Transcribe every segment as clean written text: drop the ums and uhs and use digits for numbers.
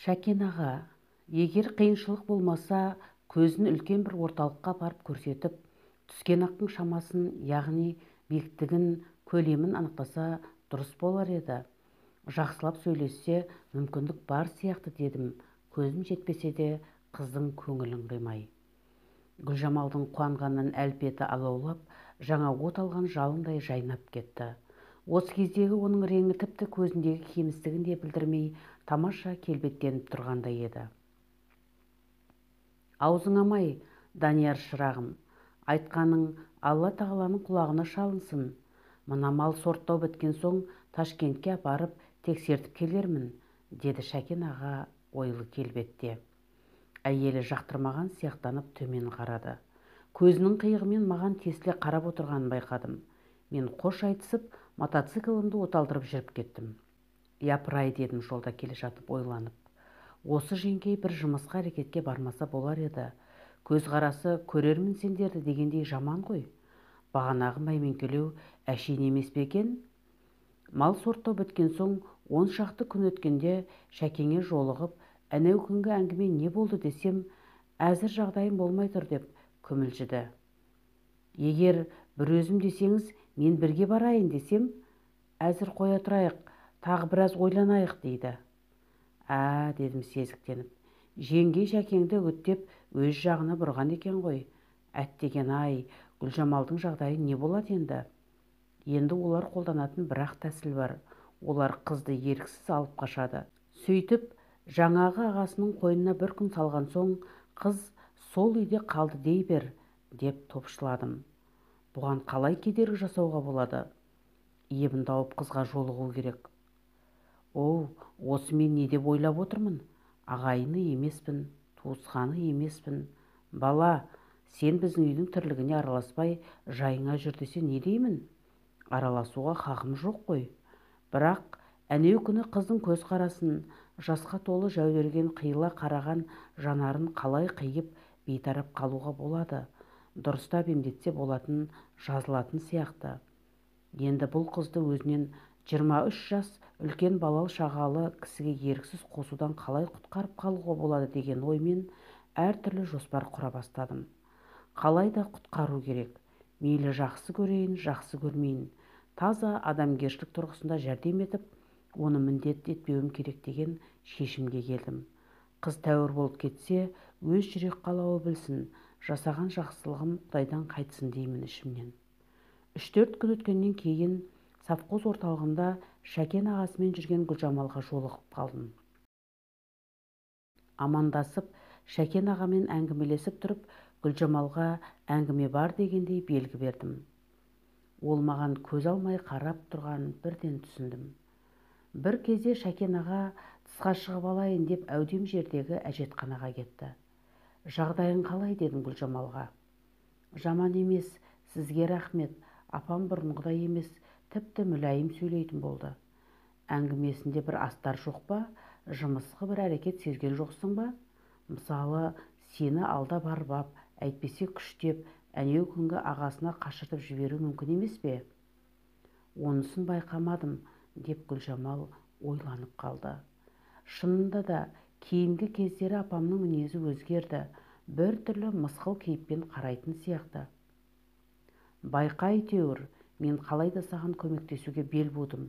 Шәкен аға, егер қиыншылық болмаса, көзін үлкен бір орталыққа барып көрсетіп, түскен ақтың шамасын, яғни биіктігін, көлемін анықтаса дұрыс болар еді. Жақсылап сөйлессе, мүмкіндік бар сияқты дедім, көзім жетпесе де қыздың көңілін қимай. Гүлжамалдың қуанғаннан әлпеті алаулап, жаңа от алған жалындай жайнап кетті. Осы кездегі оның реңі тіпті көзіндегі кемістігін де білдірмей, тамаша келбеттеніп тұрғандай еді. Аузыңамай, Данияр шырағым, айтқаның Алла тағаланың құлағына шалынсын. Мына мал сорттау біткен соң Ташкентке апарып тексертіп келермін, деді Шәкен аға ойлы келбетте. Әйелі жақтырмаған сияқтанып төмен қарады. Көзінің қиығымен маған тесіле қарап отырғанын байқадым. Мен қош айтысып, мотоциклімді оталдырып жүріп кеттім. Япыр-ай, дедім жолда келе жатып ойланып. Осы жеңгей бір жұмысқа әрекетке бармаса болар еді. Көз қарасы көрермін сендерді дегендей жаман ғой. Бағанағы мәйменкелеу әшейін емес пе екен? Мал сорттау біткен соң 10 шақты күн өткенде Шәкеңе жолығып, әнеу күнгі әңгіме не болды десем, әзір жағдайым болмай тұр деп күмілжіді. Егер бір өзім десеңіз, мен бірге барайын десем, әзір қоя тұрайық, тағы біраз ойланайық дейді. Дедім сезіктеніп. Жеңгей Шәкеңді үгіттеп өз жағына бұрған екен ғой. Әттеген-ай, Гүлжамалдың жағдайы не болады енді? Енді олар қолданатын бір-ақ тәсіл бар. Олар қызды еріксіз алып қашады. Сөйтіп, жаңағы ағасының қойнына бір күн салған соң, қыз сол үйде қалды дей бер, деп топшыладым. Бұған қалай кедергі жасауға болады? Ебін тауып қызға жолығу керек. Осы мен не деп ойлап отырмын? Ағайыны емеспін, туысқаны емеспін. Бала, сен біздің үйдің тірлігіне араласпай, жайыңа жүр десе не деймін? Араласуға хақым жоқ қой. Бірақ әнеу күні қыздың көз қарасын, жасқа толы жәудіреген қиыла қараған жанарын қалай қиып бейтарап қалуға болады? Дұрыстап емдетсе болатын жазылатын сияқты. Енді бұл қызды өзінен 23 жас үлкен балал шағалы кісіге еріксіз қосудан қалай құтқарып қалуға болады деген оймен әртүрлі жоспар құра бастадым. Қалай да құтқару керек. Мейлі жақсы көрейін, жақсы көрмейін. Таза адамгершілік тұрғысында жәрдем етіп, оны міндет етпеуім керек деген шешімге келдім. Қыз тәуір болып кетсе, өз жүрек қалауы білсін, жасаған жақсылығым Құдайдан қайтсын деймін ішімнен. 3-4 күн өткеннен кейін совхоз орталығында Шәкен ағасымен жүрген Гүлжамалға жолығып қалдым. Амандасып, Шәкен ағамен әңгімелесіп тұрып, Гүлжамалға әңгіме бар дегендей белгі бердім. Ол маған көз алмай қарап тұрғанын бірден түсіндім. Бір кезде Шәкен аға тысқа шығып алайын деп әудем жердегі әжетханаға кетті. Жағдайың қалай, дедім Гүлжамалға. Жаман емес, сізге рахмет, апам бұрынғыдай емес, тіпті мүләйім сөйлейтін болды. Әңгімесінде бір астар жоқ па, жымысқы бір әрекет сезген жоқсың ба? Мысалы, сені алда барбап, әйтпесе күштеп, әнеу күнгі ағасына қашыртып жіберу мүмкін емес пе? Онысын байқамадым, деп Гүлжамал ойланып қалды. Шынында да кейінгі кездері апамның мінезі өзгерді, бір түрлі мысқыл кейіппен қарайтын сияқты. Байқа әйтеуір, мен қалайда саған көмектесуге бел будым,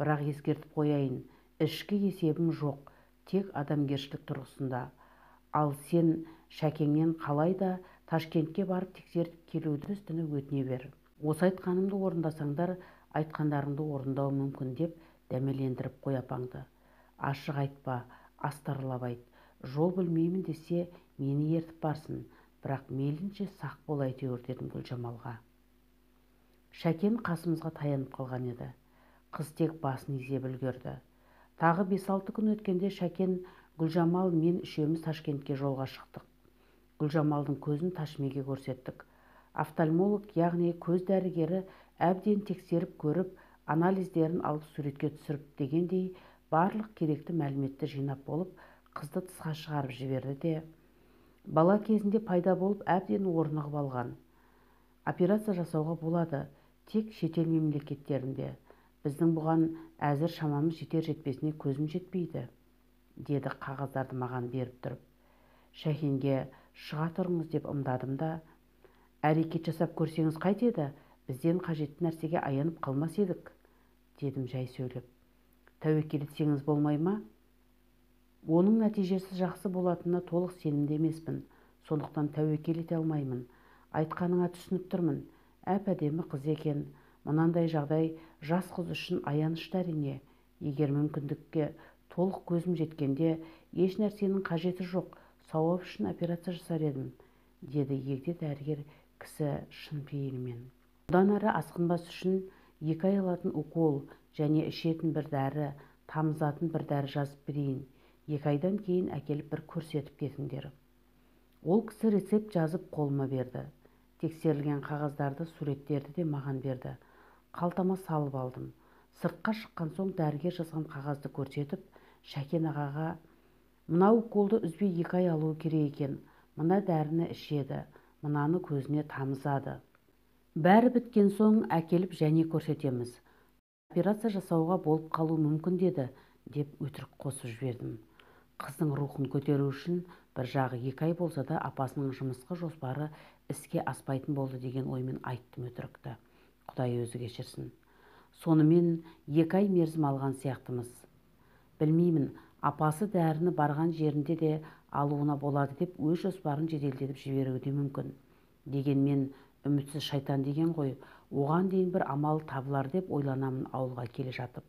бірақ ескертіп қояйын, ішкі есебім жоқ, тек адамгершілік тұрғысында. Ал сен Шәкеңнен қалайда Ташкентке барып тексертіп келуді үстіне өтіне бер. Осы айтқанымды орындасаңдар, айтқандарыңды орындау мүмкін деп дәмелендіріп қой апаңды. Ашық айтпа, астарлап айт. Жол білмеймін десе, мені ертіп барсын, бірақ мейлінше сақ бол әйтеуір, дедім Гүлжамалға. Шәкен қасымызға таянып қалған еді. Қыз тек басын изеп үлгерді. Тағы 5-6 күн өткенде Шәкен, Гүлжамал, мен үшеуміз Ташкентке жолға шықтық. Гүлжамалдың көзін Ташмеге көрсеттік. Офтальмолог, яғни көз дәрігері әбден тексеріп көріп, анализдерін алып суретке түсіріп дегендей барлық керекті мәліметті жинап болып, қызды тысқа шығарып жіберді де, бала кезінде пайда болып әбден орнығып алған. Операция жасауға болады, тек шетел мемлекеттерінде. Біздің бұған әзір шамамыз жетер жетпесіне көзім жетпейді. деді қағаздарды маған беріп тұрып. Шәкенге шыға тұрыңыз деп ымдадым да, әрекет жасап көрсеңіз қайтеді, бізден қажетті нәрсеге аянып қалмас едік, дедім жай сөйлеп. Тәуекел етсеңіз болмай ма? Оның нәтижесі жақсы болатынына толық сенімді емеспін, сондықтан тәуекел ете алмаймын. Айтқаныңа түсініп тұрмын. Әп-әдемі қыз екен. Мынандай жағдай жас қыз үшін аянышты әрине. Егер мүмкіндікке толық көзім жеткенде, еш нәрсенің қажеті жоқ, сауап үшін операция жасар едім, деді егде дәрігер кісі шын пейілмен. Одан әрі асқынбас үшін 2 ай алатын укол және ішетін бір дәрі, тамызатын бір дәрі жазып берейін. 2 айдан кейін әкеліп бір көрсетіп кетіңдер. Ол кісі рецепт жазып қолыма берді. Тексерілген қағаздарды, суреттерді де маған берді. Қалтама салып алдым. Сыртқа шыққан соң дәрігер жазған қағазды көрсетіп, Шәкен ағаға, мына уколды үзбей 2 ай алуы керек екен, мына дәріні ішеді, мынаны көзіне тамызады. Бәрі біткен соң әкеліп және көрсетеміз. Операция жасауға болып қалу мүмкін деді, деп өтірік қосып жібердім. Қыздың рухын көтеру үшін бір жағы 2 ай болса да апасының жұмысқа жоспары іске аспайтын болды деген оймен айттым өтірікті. Құдай өзі кешірсін. Сонымен 2 ай мерзім алған сияқтымыз. Білмеймін, апасы дәріні барған жерінде де алуына болады деп өз жоспарын жеделдетіп жіберуі де мүмкін. Дегенмен үмітсіз шайтан деген ғой, оған дейін бір амал табылар деп ойланамын ауылға келе жатып.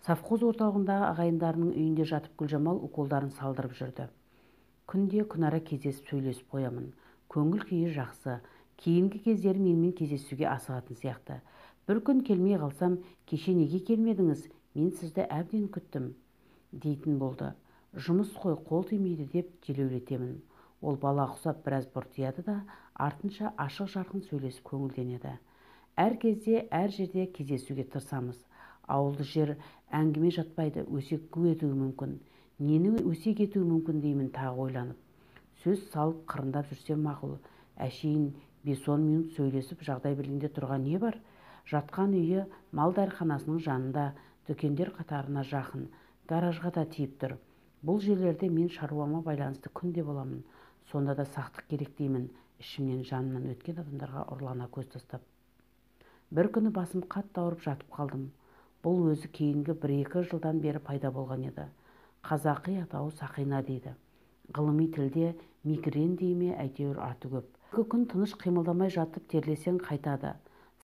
Совхоз орталығындағы ағайындарының үйінде жатып Гүлжамал уколдарын салдырып жүрді. Күнде күнара кездесіп сөйлесіп қоямын. Көңіл күйі жақсы. Кейінгі кездері менімен кездесуге асығатын сияқты. Бір күн келмей қалсам, кеше неге келмедіңіз? Мен сізді әбден күттім, дейтін болды. Жұмыс қой, қол тимейді деп желеулетемін. Ол бала құсап біраз бұртияды да, артынша ашық-жарқын сөйлесіп көңілденеді. Әр кезде, әр жерде кездесуге тырысамыз. Ауылды жер әңгіме жатпайды, өсек етуі мүмкін. Нені өсек етуі мүмкін деймін тағы ойланып. Сөз салып қырындап жүрсем мақұл. Әшейін 5-10 минут сөйлесіп жағдай білгенде тұрған не бар? Жатқан үйі мал дәріханасының жанында, дүкендер қатарына жақын, гаражға да тиіп тұр. Бұл жерлерде мен шаруама байланысты күнде боламын. Сонда да сақтық керек деймін, ішімнен жанынан өткен адамдарға ұрлана көз тастап. Бір күні басым қатты ауырып жатып қалдым. Бұл өзі кейінгі 1-2 жылдан бері пайда болған еді. Қазақи атауы сақина дейді. Ғылыми тілде мигрен дейме, әйтеуір аты көп. 2 күн тыныш қимылдамай жатып терлесең қайтады.